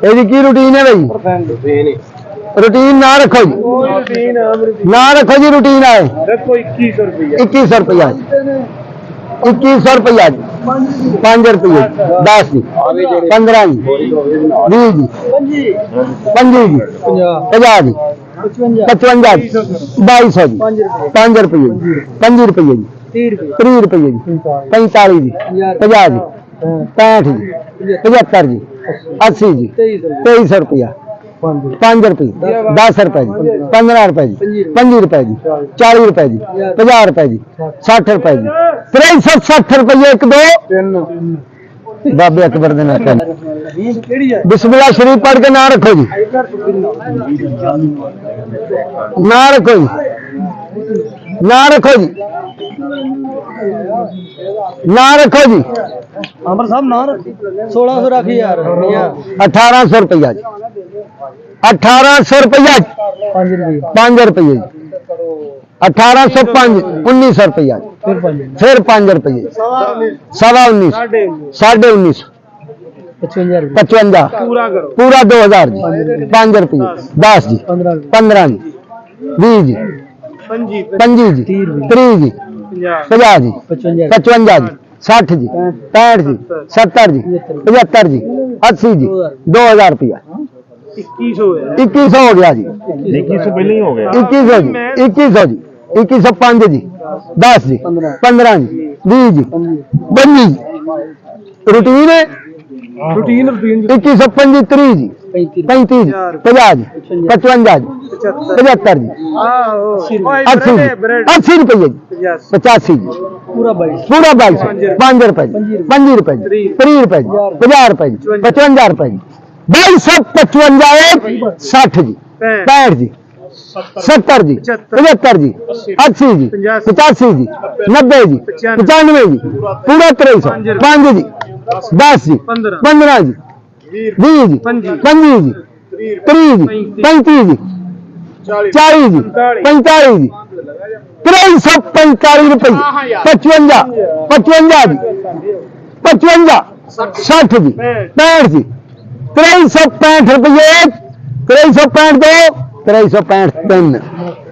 ਇਹਦੀ ਕੀ ਰੂਟੀਨ ਹੈ ਭਾਈ? रूटीन ना रखो जी, ना रखो जी, रूटीन आए रखो 2100 रुपया 2100 रुपया जी, 5 रुपये 10 जी, 15 जी, 20 जी, 25 जी, 50 जी, 55 जी, 2200 जी, 5 रुपये 25 रुपये जी, 30 रुपये जी, 45 जी, 50 जी, 65 जी, 75 जी, 80 जी, 2300 रुपया, 5 रुपये 10 रुपए जी, 15 रुपए जी, 25 रुपए जी, 40 रुपए जी, 50 रुपए जी, 60 रुपए जी, 360 रुपये 1 2 बाबे अकबर दे ना बिस्मिल्लाह शरीफ पढ़ के ना रखो जी, ना रखो जी, ना रखो जी, ना रखो जी, अमर साहब ना 1600 रखी यार 1800 रुपया जी, 1800 रुपया 5 रुपये, 1805 1900 रुपया, फिर 5 रुपये, 19.5 19.5 55 पूरा 2000 जी, 5 रुपये 10 जी, 15 जी, 20 जी, 25 जी, 30 जी, 50 जी, 55 जी, 60 जी, 65 जी, 70 जी, 75 जी, 80 जी, 2000 रुपया 2100 हो गया जी, 2100 पहले ही हो गया, 2100 जी, 2100 जी, 2105 जी, 10 जी, 15 जी, 20 जी, 22 जी, रूटीन है 2125 30 जी, 35 जी, 50 जी, 55 जी, 75 जी, 80 जी, 80 रुपये जी, 85 जी, पूरा 22 5 रुपए जी, 25 रुपए जी, 30 रुपए जी, 50 रुपए जी, 55 रुपए जी, 2255 60 जी, 65 जी, 70 जी, 75 जी, 80 जी, 85 जी, 90 जी, 95 जी, पूरा 300 5 जी, 10 जी, 15 जी, 20 जी, 25 जी, 30 जी, 35 जी, 40 जी, 45 जी, 345 रुपये 55 55 जी, 55 60 जी, 65 जी, 365 रुपये 365 2 365 3